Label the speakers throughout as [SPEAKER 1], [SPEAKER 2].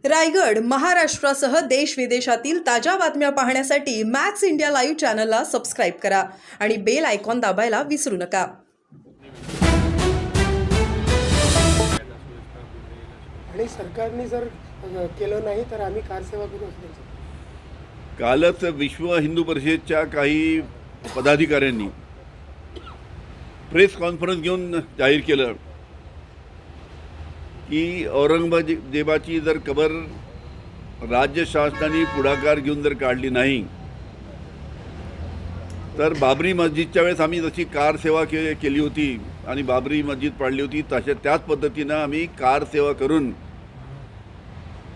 [SPEAKER 1] रायगड, महाराष्ट्रासह देश विदेशातील ताज्या बातम्या पाहण्यासाठी मॅक्स इंडिया लाईव्ह चॅनलला सबस्क्राईब करा आणि बेल आयकॉन दाबायला विसरू नका.
[SPEAKER 2] आणि सरकारने जर केलं नाही तर आम्ही कारसेवा करू असल्याचं.
[SPEAKER 3] कालच विश्व हिंदू परिषदेच्या काही पदाधिकाऱ्यांनी प्रेस कॉन्फरन्स घेऊन जाहीर केलं की औरंगजेबाची जर कबर राज्य शासनाने पुढाकार घेऊन जर काढली नाही तर बाबरी मस्जिदच्या वेळेस आम्ही जशी कार सेवा केली होती आणि बाबरी मस्जिद पाडली होती त्याच पद्धतीनं आम्ही कार सेवा करून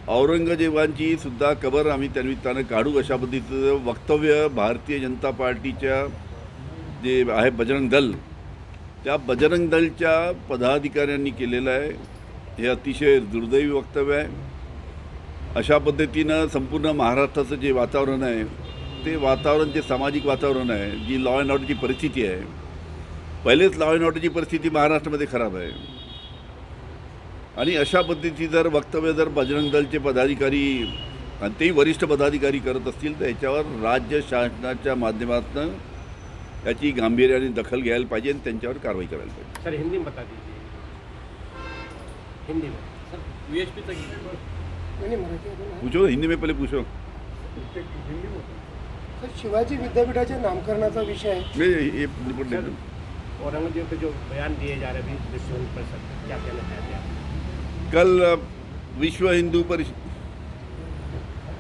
[SPEAKER 3] औरंगजेबांची सुद्धा कबर आम्ही त्यानिमित्तानं काढू अशा पद्धतीचं वक्तव्य भारतीय जनता पार्टीच्या जे आहे बजरंग दल त्या बजरंग दलच्या पदाधिकाऱ्यांनी केलेलं आहे. हे अतिशय दुर्दैवी वक्तव्य आहे. अशा पद्धतीनं संपूर्ण महाराष्ट्राचं जे वातावरण आहे ते वातावरण जे सामाजिक वातावरण आहे, जी लॉ अँड ऑर्डरची परिस्थिती आहे, पहिलेच लॉ अँड ऑर्डरची परिस्थिती महाराष्ट्रामध्ये खराब आहे आणि अशा पद्धतीची जर वक्तव्य जर बजरंग दलचे पदाधिकारी आणि तेही वरिष्ठ पदाधिकारी करत असतील तर याच्यावर राज्य शासनाच्या माध्यमातून याची गांभीर्याने दखल घ्यायला पाहिजे आणि त्यांच्यावर कारवाई करायला पाहिजे.
[SPEAKER 4] सर हिंदी में बता दीजिए. हिंदी में सर वीएचपी तक
[SPEAKER 2] नाही मराठी
[SPEAKER 3] पूछो हिंदी में पहले पूछो.
[SPEAKER 2] सर शिवाजी विद्यापीठाच्या नामकरणाचा विषय आहे.
[SPEAKER 3] ये रिपोर्ट दे दो.
[SPEAKER 4] औरंगजेब पे जो बयान दिए जा रहे हैं अभी विश्व हिंदू परिषद, क्या कहना चाहते हैं आप?
[SPEAKER 3] कल विश्व हिंदू परिषद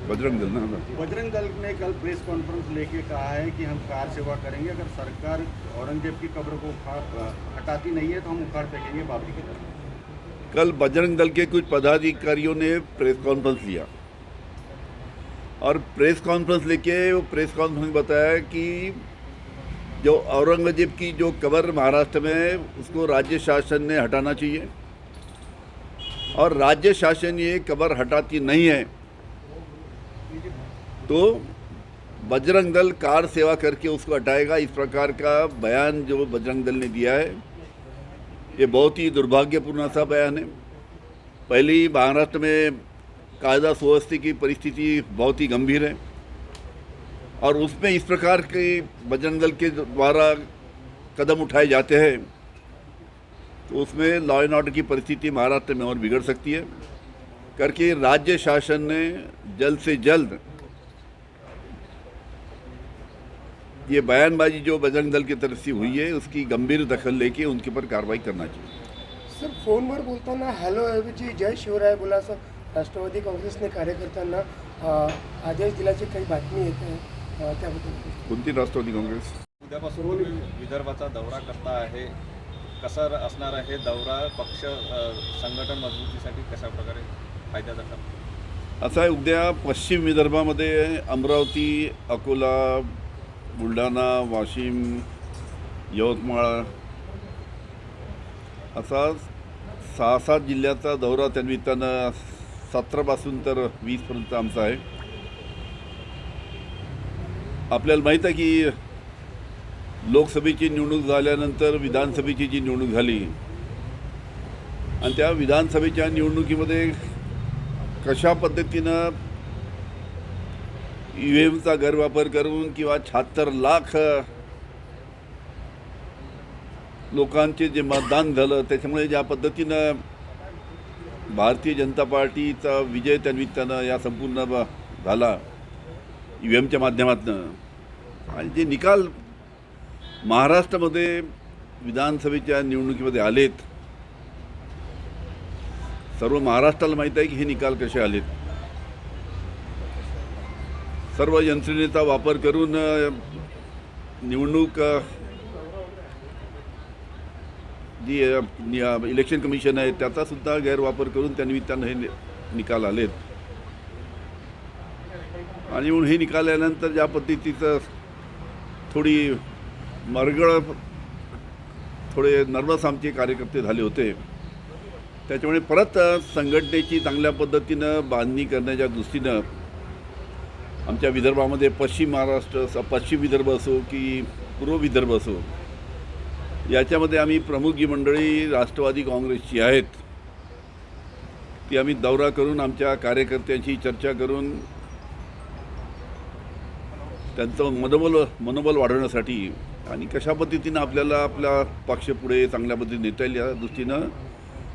[SPEAKER 3] बजरंग दल ना
[SPEAKER 5] बजरंग दल ने कल प्रेस कॉन्फ्रेंस लेके कहा है कि हम कार सेवा करेंगे, अगर सरकार औरंगजेब की कब्र को हटाती नहीं है तो हम उखाड़ फेंकेंगे बाबरी की तरफ.
[SPEAKER 3] कल बजरंग दल के कुछ पदाधिकारियों ने प्रेस कॉन्फ्रेंस लिया और प्रेस कॉन्फ्रेंस लेके वो प्रेस कॉन्फ्रेंस में बताया कि जो औरंगजेब की जो कब्र महाराष्ट्र में है उसको राज्य शासन ने हटाना चाहिए और राज्य शासन ये कब्र हटाती नहीं है तो बजरंग दल कार सेवा करके उसको हटाएगा. इस प्रकार का बयान जो बजरंग दल ने दिया है ये बहुत ही दुर्भाग्यपूर्ण सा बयान है. पहले ही महाराष्ट्र में कायदा सुव्यवस्था की परिस्थिति बहुत ही गंभीर है और उसमें इस प्रकार के बजरंग दल के द्वारा कदम उठाए जाते हैं तो उसमें लॉ एंड ऑर्डर की परिस्थिति महाराष्ट्र में और बिगड़ सकती है. करके राज्य शासन ने जल्द से जल्द ये बयानबाजी जो बजरंग दल की तरफ से हुई है उसकी गंभीर दखल लेके उनके ऊपर कार्रवाई करना चाहिए.
[SPEAKER 2] सर फोनवर बोलताना हॅलो ऐवजी जय शिवराय बोला असं राष्ट्रवादी काँग्रेसने कार्यकर्त्यांना आदेश दिल्याची काही बातमी येत आहे, त्याबद्दल
[SPEAKER 3] कोणती राष्ट्रवादी काँग्रेस?
[SPEAKER 5] उद्यापासून विदर्भाचा दौरा करता आहे, कसा असणार आहे दौरा, पक्ष संघटन मजबूतीसाठी कशा प्रकारे फायद्याचा ठरतो?
[SPEAKER 3] असं आहे, उद्या पश्चिम विदर्भामध्ये अमरावती, अकोला, बुलढाणा, वाशिम, यवतमाळ असा 6-7 जिल्ह्याचा दौरा त्यानिमित्तानं 17पासून तर 20पर्यंत आमचा आहे. आपल्याला माहीत आहे की लोकसभेची निवडणूक झाल्यानंतर विधानसभेची जी निवडणूक झाली आणि त्या विधानसभेच्या निवडणुकीमध्ये कशा पद्धतीनं ईव्हीएमचा गैरवापर करून किंवा 76 लाख लोकांचे जे मतदान झालं त्याच्यामुळे ज्या पद्धतीनं भारतीय जनता पार्टीचा विजय त्यानिमित्तानं या संपूर्ण झाला ईव्हीएमच्या माध्यमातून आणि जे निकाल महाराष्ट्रामध्ये विधानसभेच्या निवडणुकीमध्ये आलेत, सर्व महाराष्ट्राला माहीत आहे की हे निकाल कसे आलेत. सर्व यंत्रणेचा वापर करून निवडणूक जी इलेक्शन कमिशन आहे त्याचा सुद्धा गैरवापर करून त्यानिमित्तानं हे निकाल आलेत आणि म्हणून हे निकाल आल्यानंतर ज्या पद्धतीचं थोडी मरगळ थोडे नर्वस आमचे कार्यकर्ते झाले होते, त्याच्यामुळे परत संघटनेची चांगल्या पद्धतीनं बांधणी करण्याच्या दृष्टीनं आमच्या विदर्भामध्ये पश्चिम महाराष्ट्र, पश्चिम विदर्भ असो की पूर्व विदर्भ असो याच्यामध्ये आम्ही प्रमुख जी मंडळी राष्ट्रवादी काँग्रेसची आहेत ती आम्ही दौरा करून आमच्या कार्यकर्त्यांशी चर्चा करून त्यांचं मनोबल वाढवण्यासाठी आणि कशा पद्धतीनं आपल्याला आपला पक्ष पुढे चांगल्या पद्धतीने नेता येईल या दृष्टीनं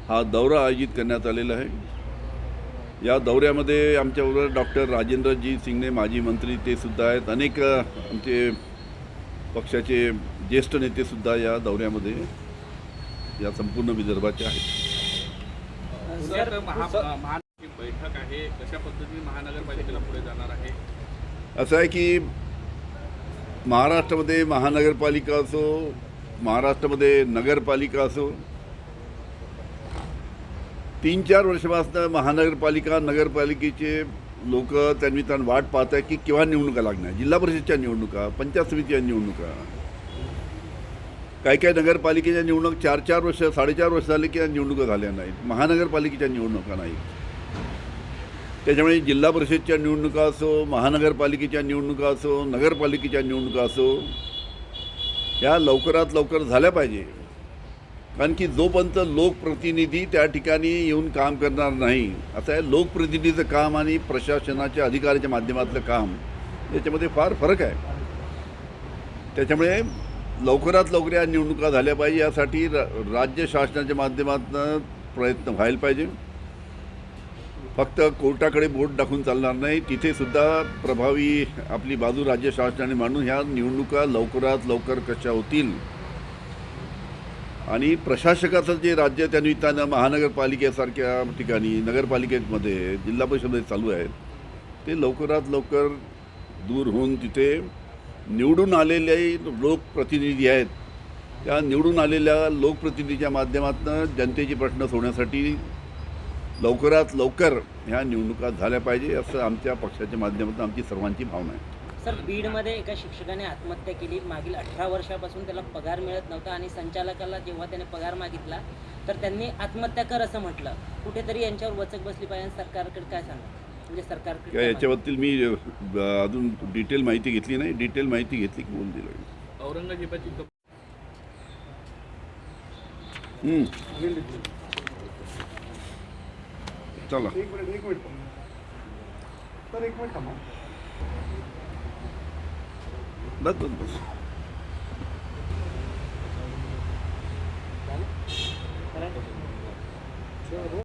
[SPEAKER 3] हा दौरा आयोजित करण्यात आलेला आहे। या दौऱ्यामध्ये आमच्याबरोबर डॉक्टर राजेंद्रजी सिंगणे माजी मंत्री ते सुद्धा आहेत, अनेक आमचे पक्षाचे ज्येष्ठ नेतेसुद्धा या दौऱ्यामध्ये या संपूर्ण विदर्भाचे आहेत।
[SPEAKER 5] सर, महानगरची बैठक आहे, कशा पद्धतीने महानगरपालिकेला पुढे जाणार आहे?
[SPEAKER 3] असं आहे की महाराष्ट्रामध्ये महानगरपालिका असो, महाराष्ट्रामध्ये नगरपालिका असो, 3-4 वर्षापासून महानगरपालिका नगरपालिकेचे लोक त्यानिमित्तानं वाट पाहत आहेत की केव्हा निवडणुका लागणार, जिल्हा परिषदच्या निवडणुका, पंचायत समितीच्या निवडणुका, काही नगरपालिकेच्या निवडणूक 4-4 वर्ष 4.5 वर्ष झाले की निवडणुका झाल्या नाहीत, महानगरपालिकेच्या निवडणुका नाहीत। त्याच्यामुळे जिल्हा परिषदच्या निवडणुका असो, महानगरपालिकेच्या निवडणुका असो, नगरपालिकेच्या निवडणुका असो, ह्या लवकरात लवकर झाल्या पाहिजे। कारण की जोपर्यंत लोकप्रतिनिधी त्या ठिकाणी येऊन काम करणार नाही, असं आहे लोकप्रतिनिधीचं काम आणि प्रशासनाच्या अधिकाऱ्याच्या माध्यमातलं काम याच्यामध्ये फार फरक आहे। त्याच्यामुळे लवकरात लवकर या निवडणुका झाल्या पाहिजे, यासाठी राज्य शासनाच्या माध्यमातून प्रयत्न व्हायला पाहिजे। फक्त कोर्टाकडे बोट दाखवून चालणार नाही, तिथे सुद्धा प्रभावी आपली बाजू राज्य शासनाने मांडून ह्या निवडणुका लवकरात लवकर कशा होतील आणि प्रशासकाचं जे राज्य त्या निमित्तानं महानगरपालिकेसारख्या ठिकाणी नगरपालिकेमध्ये जिल्हा परिषदेमध्ये चालू आहेत ते लवकरात लवकर दूर होऊन तिथे निवडून आलेले लोकप्रतिनिधी आहेत, त्या निवडून आलेल्या लोकप्रतिनिधीच्या माध्यमातून जनतेचे प्रश्न सोडण्यासाठी लवकरात लवकर ह्या निवडणुका झाल्या पाहिजे, असं आमच्या पक्षाच्या माध्यमातून आमची सर्वांची भावना आहे।
[SPEAKER 6] सर, बीडमध्ये एका शिक्षकाने आत्महत्या केली। मागील 18 वर्षापासून त्याला पगार मिळत नव्हता आणि संचालकाला जेव्हा त्याने पगार मागितला तर त्यांनी आत्महत्या कर असं म्हटलं। कुठेतरी यांच्यावर वचक बसली पाहिजे, सरकारकडे काय सांगा, म्हणजे सरकारकडे
[SPEAKER 3] काय याच्याबद्दल मी अजून डिटेल माहिती घेतली नाही, डिटेल माहिती घेतली की बोलून दिलं।
[SPEAKER 5] औरंगजेबाची
[SPEAKER 3] चला
[SPEAKER 2] एक मिनिट सर, एक मिनिट थांबा।
[SPEAKER 3] बस